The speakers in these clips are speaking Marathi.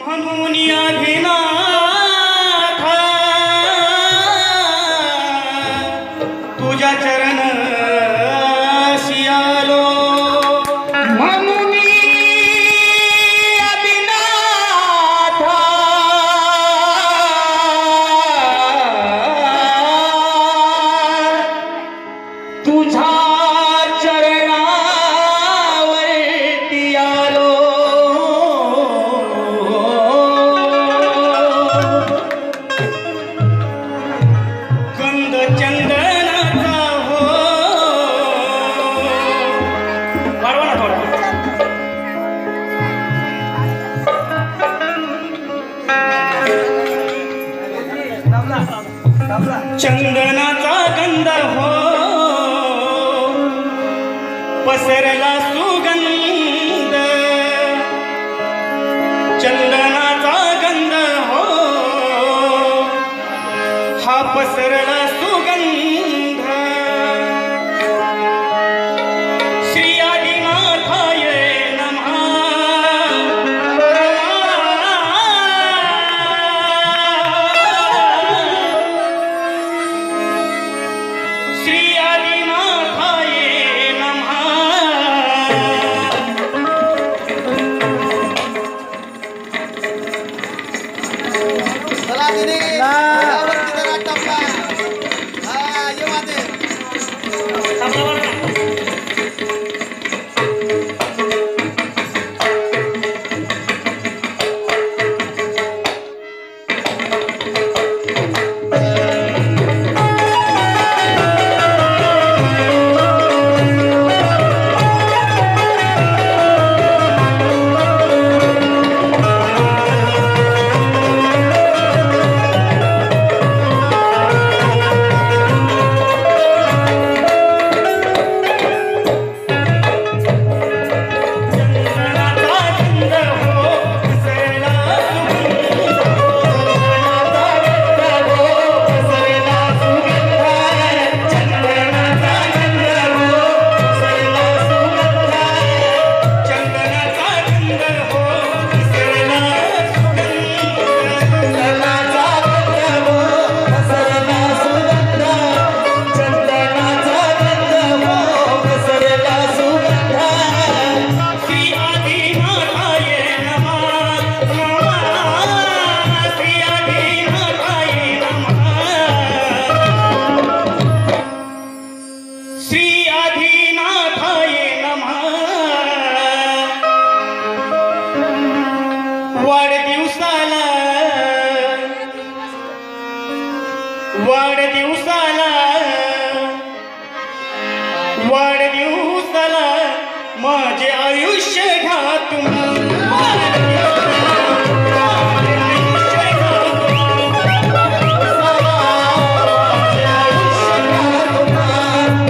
म्हणून अभिनाथ तुझ्या चरणाशी आलो म्हणून अभिनाथ तुझ्या चरणावरती आलो गंध चंदनाचा हो वाढवा ना थोडा चंदनाचा गंध हो पसरला सुगंध चंदनाचा गंध हो हा पसरला सुगंध श्री आदिनाथाय नमः श्री आदिनाथाय चला दीदी वरती जरा टपला हा ये वादे वाढदिवसाला माझे आयुष्य घ्या तुम्ही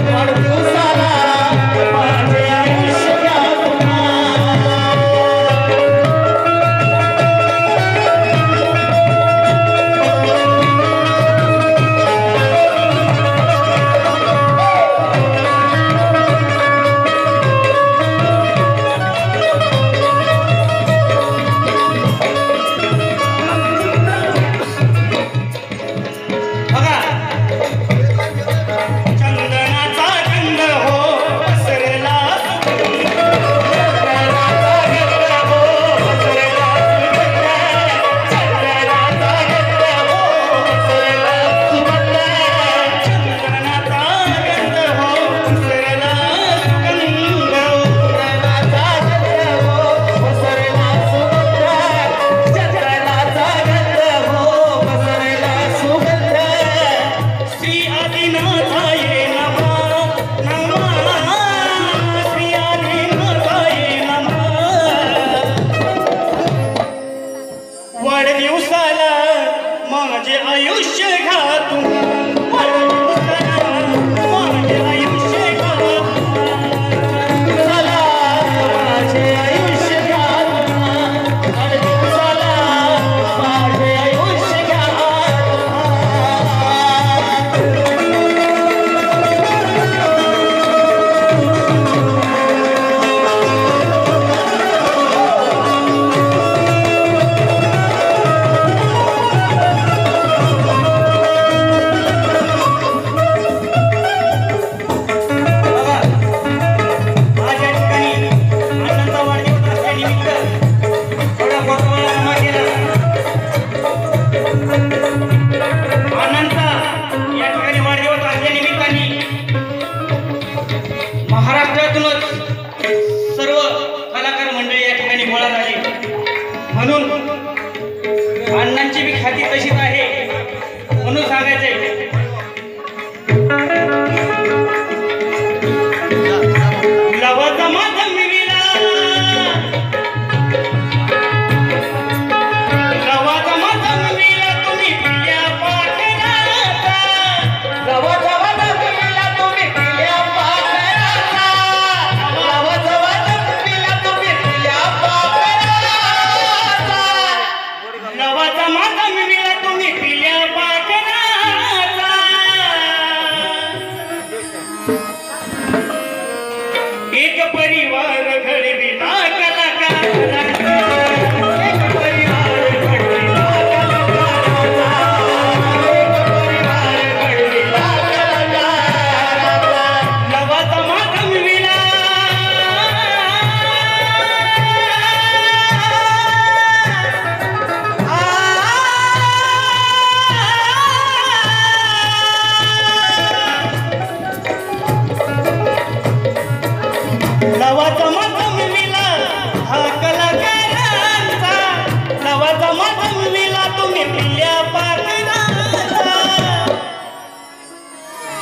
वाढदिवसाला माझे आयुष्य महाराष्ट्रातूनच सर्व कलाकार मंडळी या ठिकाणी गोळा झाली म्हणून अण्णांची बी ख्याती तशीच आहे म्हणून सांगायचंय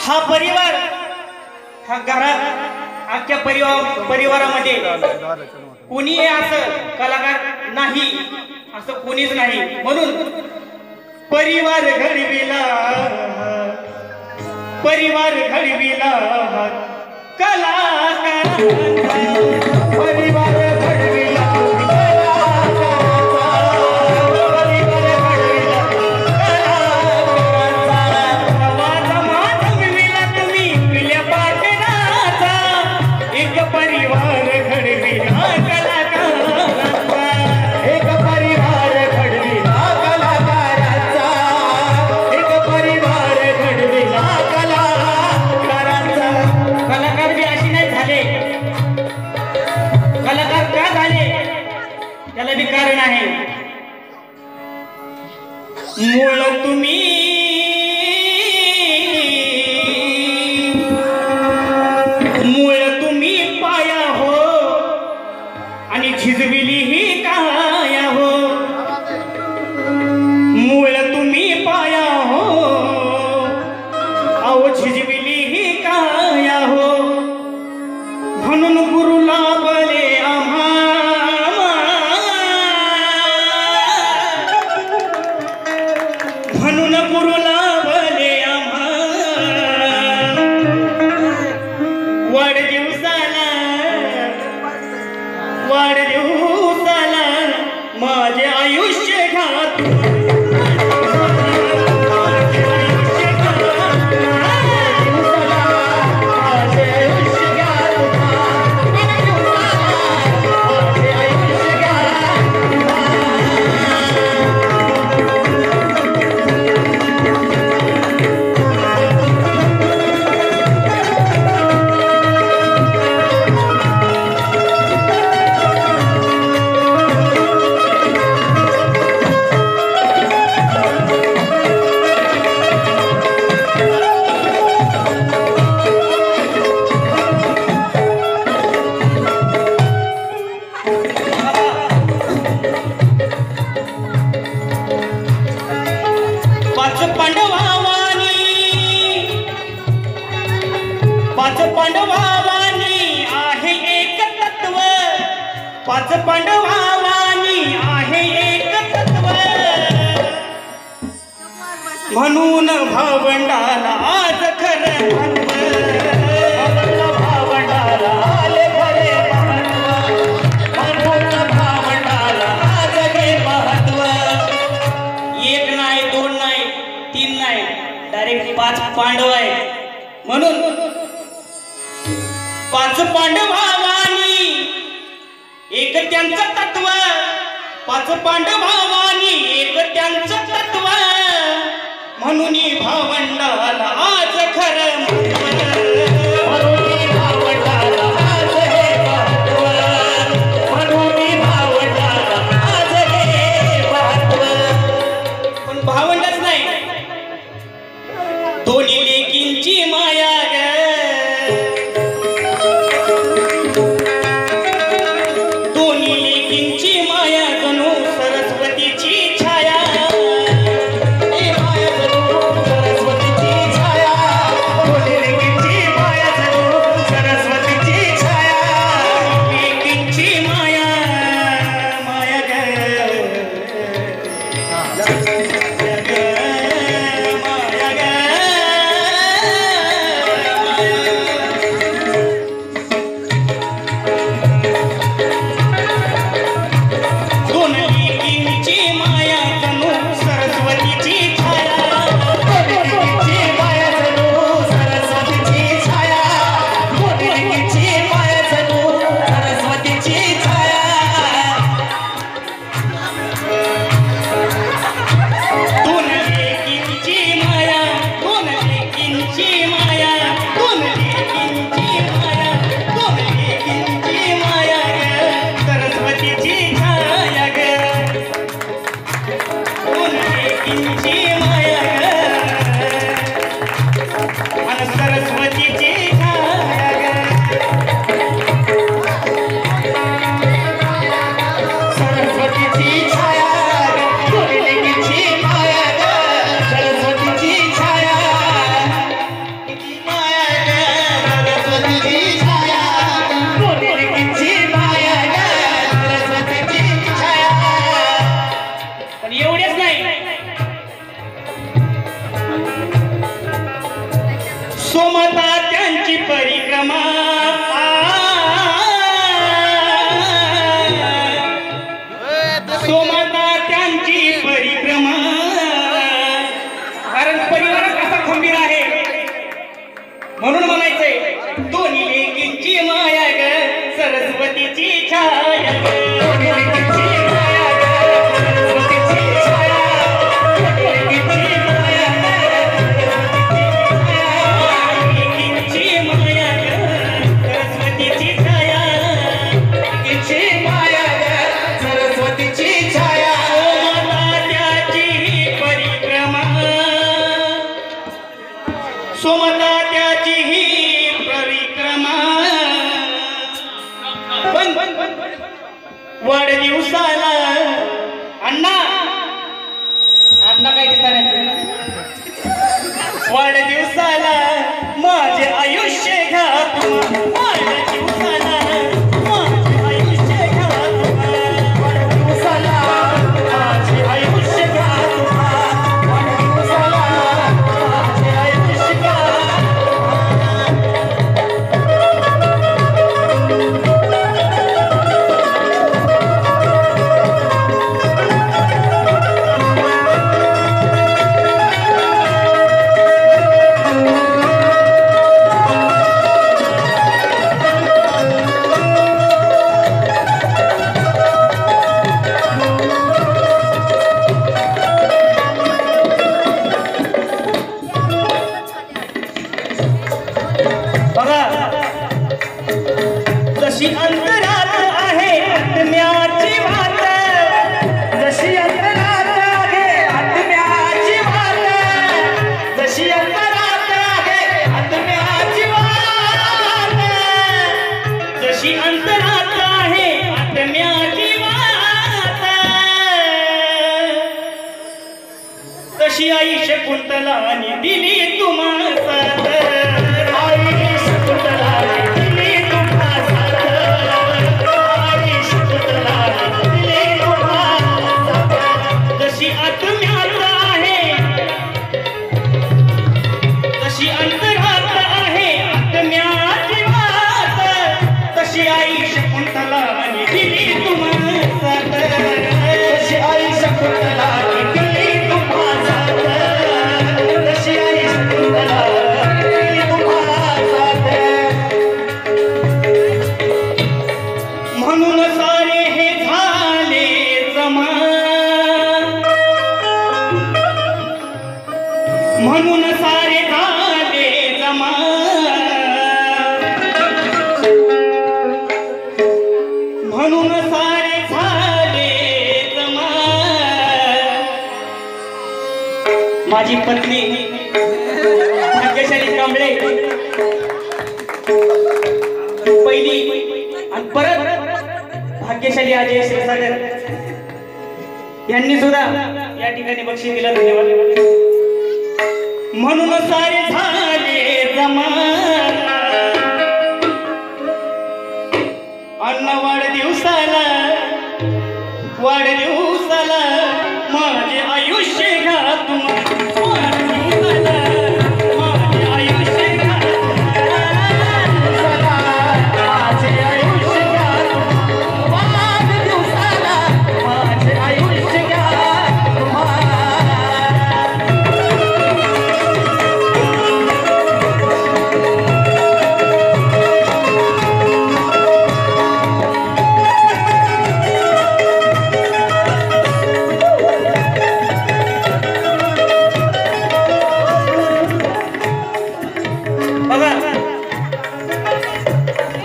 हा परिवार हा घरात अख्ख्या परिवारामध्ये कोणी असं कलाकार नाही असं कोणीच नाही म्हणून परिवार घडविला कलाकार परिवार घडविला कारण आहे मूळ तुम्ही पाया हो आणि झिजविली ही काया हो मूळ तुम्ही पाया हो अहो झिजविली ही काया हो म्हणून गुरु लाभले वाढदिवसाला माझे आयुष्य घात पाच पांडवांनी आहे एक तत्व म्हणून भावंडाला आज खरं भावंडाला आले खरे म्हणून भावंडाला आज हे महत्व एक नाही दोन नाही तीन नाही डायरेक्ट पाच पांडव आहे म्हणून पाच पांडवांनी एक त्यांचं तत्व पाच पांडवांनी एक त्यांचं तत्व म्हणून भावंडाला आज खरं भावंडाला आज हे महत्व म्हणून भावंडाला आज हे महत्व पण भावंडच नाही दोन्ही लेकींची माया ग वाढदिवसाला अण्णा अण्णा काय दिसणार वाढदिवसाला माझे आयुष्य घ्या तुम्हा वाढदिवसाला माझे आयुष्य घ्या तुम्हा वाढदिवसाला माझे आयुष्य घ्या तुम्हा वाढदिवसाला माझे आयुष्य घ्या जशी अंतरात आहे आत्म्याची वाट जशी अंतरात आहे आत्म्याची वाट जशी अंतरात आहे आत्म्याची वाट जशी अंतरात आहे आत्म्याची वाट तशी आई शकुंतलाने दिली तुम्हाला आई शकुंतलाने म्हणून सारे झाले जमा म्हणून सारे झाले जमा माझी पत्नी भाग्यशाली कांबळे पहिली आणि परत भाग्यशाली अजय क्षीरसागर यांनी सुद्धा या ठिकाणी बक्षीस दिलं धन्यवाद म्हणून सारे झाले जमा अन्न वाढदिवसाला माझे आयुष्य घ्या तुम्हा वाढदिवसाला माझे आयुष्य घ्या माझे आयुष्य घ्या वाढदिवसाला माझे आयुष्य घ्या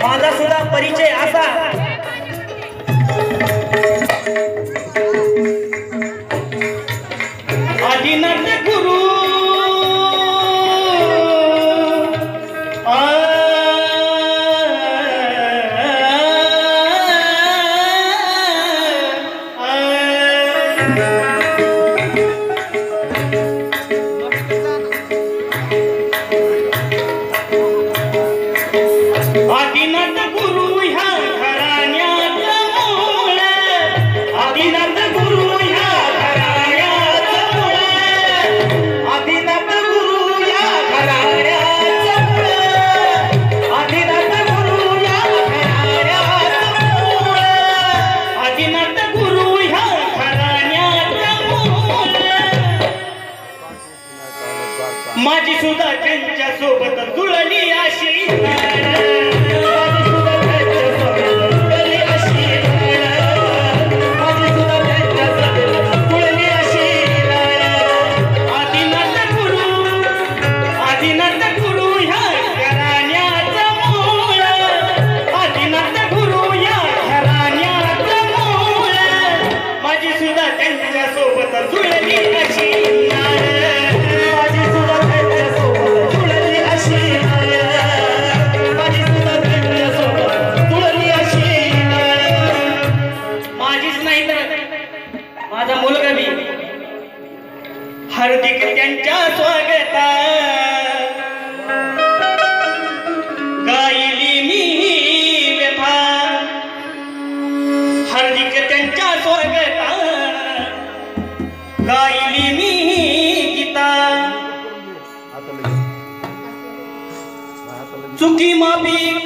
माझा सुद्धा परिचय असा आदिनाथ गुरु आदिनाथ गुरु ह्या घराण्यात मूळ आदिनाथ गुरु ह्या घराण्यात मूळ आदिनाथ गुरु या घराण्यात मूळ आदिनाथ गुरु या घराण्यात मूळ आदिनाथ गुरु ह्या घराण्यात मूळ माझी सुद्धा त्यांच्या सोबत जुळली अशी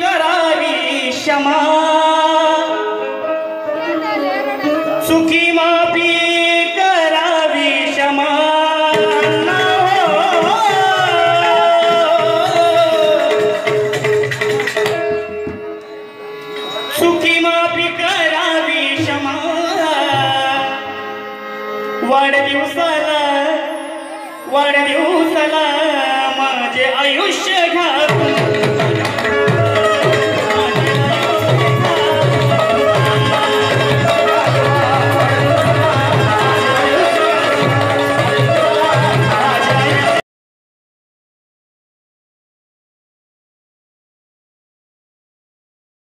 करावी क्षमा चुकी माफी करावी क्षमा चुकी माफी करावी क्षमा वाढदिवसाला माझे आयुष्य घ्या